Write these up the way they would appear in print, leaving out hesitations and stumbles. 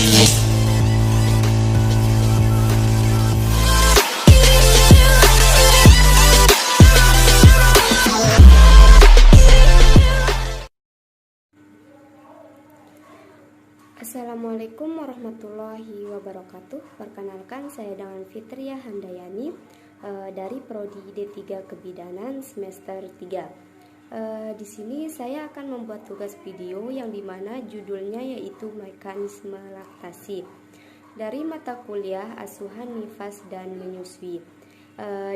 Assalamualaikum warahmatullahi wabarakatuh. Perkenalkan, saya dengan Fitria Handayani dari Prodi D3 Kebidanan semester 3. Di sini saya akan membuat tugas video yang dimana judulnya yaitu mekanisme laktasi dari mata kuliah asuhan nifas dan menyusui.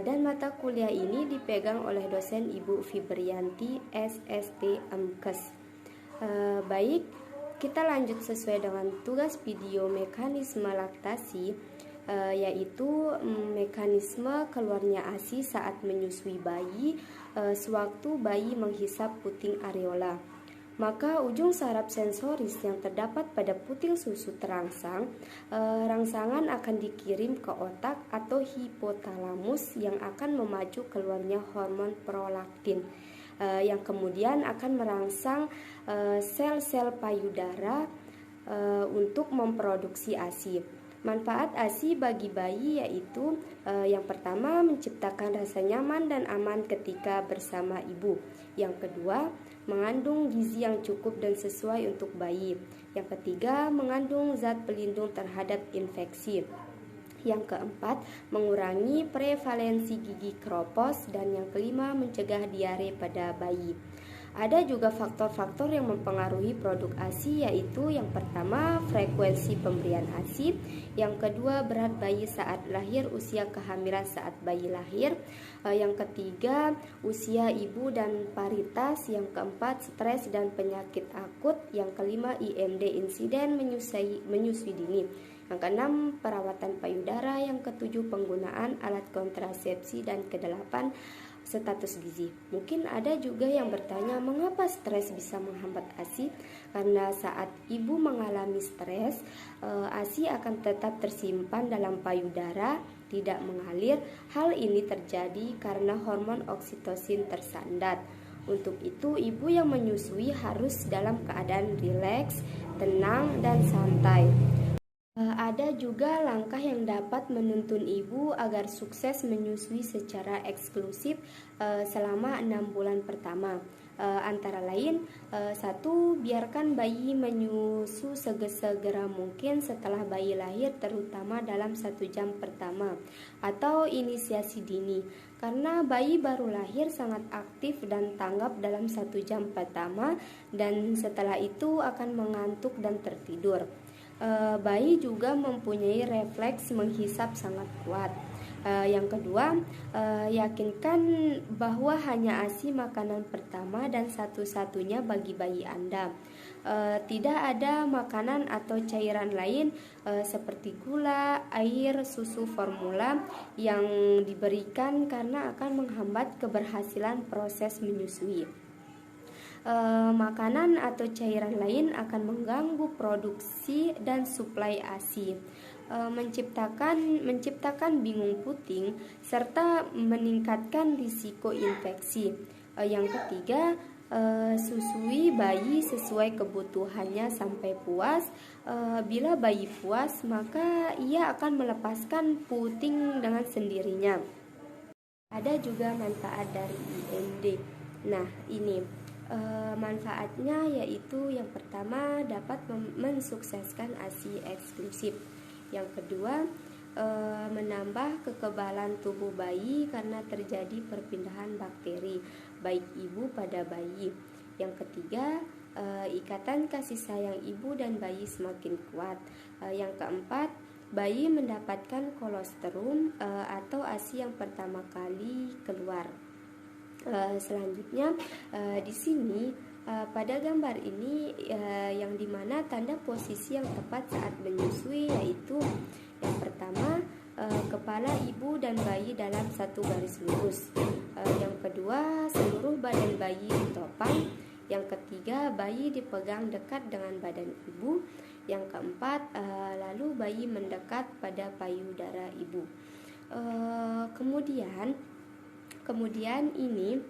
Dan mata kuliah ini dipegang oleh dosen Ibu Fibrianti SST MKes. Baik, kita lanjut sesuai dengan tugas video mekanisme laktasi, yaitu mekanisme keluarnya ASI saat menyusui bayi sewaktu bayi menghisap puting areola. Maka ujung saraf sensoris yang terdapat pada puting susu terangsang, rangsangan akan dikirim ke otak atau hipotalamus yang akan memacu keluarnya hormon prolaktin, yang kemudian akan merangsang sel-sel payudara untuk memproduksi ASI. Manfaat ASI bagi bayi yaitu yang pertama, menciptakan rasa nyaman dan aman ketika bersama ibu. Yang kedua, mengandung gizi yang cukup dan sesuai untuk bayi. Yang ketiga, mengandung zat pelindung terhadap infeksi. Yang keempat, mengurangi prevalensi gigi kropos. Dan yang kelima, mencegah diare pada bayi. Ada juga faktor-faktor yang mempengaruhi produk ASI, yaitu yang pertama, frekuensi pemberian ASI. Yang kedua, berat bayi saat lahir, usia kehamilan saat bayi lahir. Yang ketiga, usia ibu dan paritas. Yang keempat, stres dan penyakit akut. Yang kelima, IMD insiden menyusui dini. Yang keenam, perawatan payudara. Yang ketujuh, penggunaan alat kontrasepsi. Dan kedelapan, status gizi. Mungkin ada juga yang bertanya, mengapa stres bisa menghambat ASI? Karena saat ibu mengalami stres, ASI akan tetap tersimpan dalam payudara, tidak mengalir. Hal ini terjadi karena hormon oksitosin tersendat. Untuk itu, ibu yang menyusui harus dalam keadaan rileks, tenang, dan santai. Ada juga langkah yang dapat menuntun ibu agar sukses menyusui secara eksklusif selama 6 bulan pertama. Antara lain, 1. Biarkan bayi menyusu segera mungkin setelah bayi lahir, terutama dalam 1 jam pertama, atau inisiasi dini. Karena bayi baru lahir sangat aktif dan tanggap dalam 1 jam pertama, dan setelah itu akan mengantuk dan tertidur. Bayi juga mempunyai refleks menghisap sangat kuat. Yang kedua, yakinkan bahwa hanya ASI makanan pertama dan satu-satunya bagi bayi Anda. Tidak ada makanan atau cairan lain seperti gula, air, susu formula yang diberikan karena akan menghambat keberhasilan proses menyusui. Makanan atau cairan lain akan mengganggu produksi dan suplai ASI, menciptakan bingung puting, serta meningkatkan risiko infeksi. Yang ketiga, susui bayi sesuai kebutuhannya sampai puas. Bila bayi puas, maka ia akan melepaskan puting dengan sendirinya. Ada juga manfaat dari IMD. Nah, ini manfaatnya yaitu yang pertama, dapat mensukseskan ASI eksklusif. Yang kedua, menambah kekebalan tubuh bayi karena terjadi perpindahan bakteri baik ibu pada bayi. Yang ketiga, ikatan kasih sayang ibu dan bayi semakin kuat. Yang keempat, bayi mendapatkan kolostrum atau ASI yang pertama kali keluar. Selanjutnya, di sini pada gambar ini yang dimana tanda posisi yang tepat saat menyusui yaitu yang pertama, kepala ibu dan bayi dalam satu garis lurus. Yang kedua, seluruh badan bayi ditopang. Yang ketiga, bayi dipegang dekat dengan badan ibu. Yang keempat, lalu bayi mendekat pada payudara ibu. Kemudian ini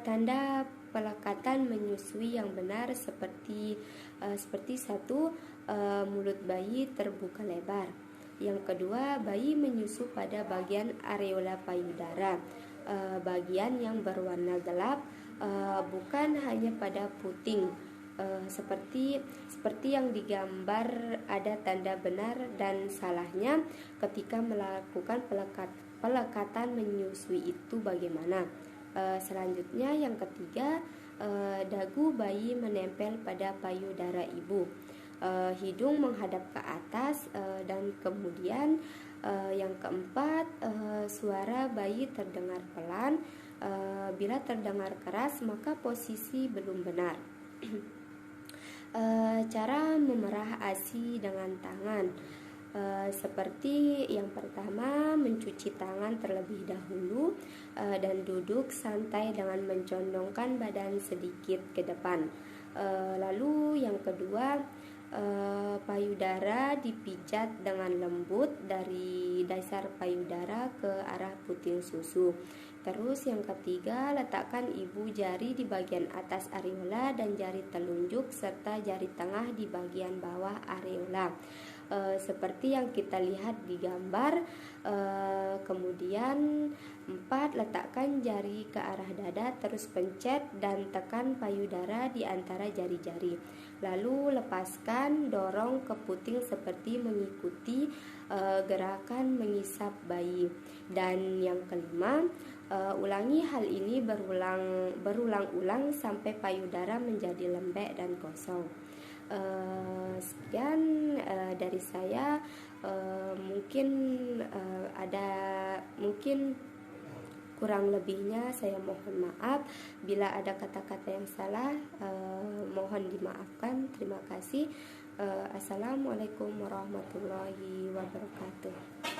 tanda pelekatan menyusui yang benar seperti satu, mulut bayi terbuka lebar. Yang kedua, bayi menyusu pada bagian areola payudara, bagian yang berwarna gelap, bukan hanya pada puting. Seperti yang digambar, ada tanda benar dan salahnya ketika melakukan pelekatan menyusui itu bagaimana. Selanjutnya yang ketiga, dagu bayi menempel pada payudara ibu, hidung menghadap ke atas, dan kemudian yang keempat, suara bayi terdengar pelan. Bila terdengar keras maka posisi belum benar. Cara memerah ASI dengan tangan, seperti yang pertama, mencuci tangan terlebih dahulu dan duduk santai dengan mencondongkan badan sedikit ke depan. Lalu yang kedua, payudara dipijat dengan lembut dari dasar payudara ke arah puting susu. Terus yang ketiga, letakkan ibu jari di bagian atas areola dan jari telunjuk serta jari tengah di bagian bawah areola, seperti yang kita lihat di gambar. Kemudian 4, letakkan jari ke arah dada, terus pencet dan tekan payudara di antara jari-jari. Lalu lepaskan, dorong ke puting seperti mengikuti gerakan mengisap bayi. Dan yang kelima, ulangi hal ini berulang-ulang sampai payudara menjadi lembek dan kosong. Sekian dari saya. Mungkin kurang lebihnya saya mohon maaf. Bila ada kata-kata yang salah, mohon dimaafkan. Terima kasih. Assalamualaikum warahmatullahi wabarakatuh.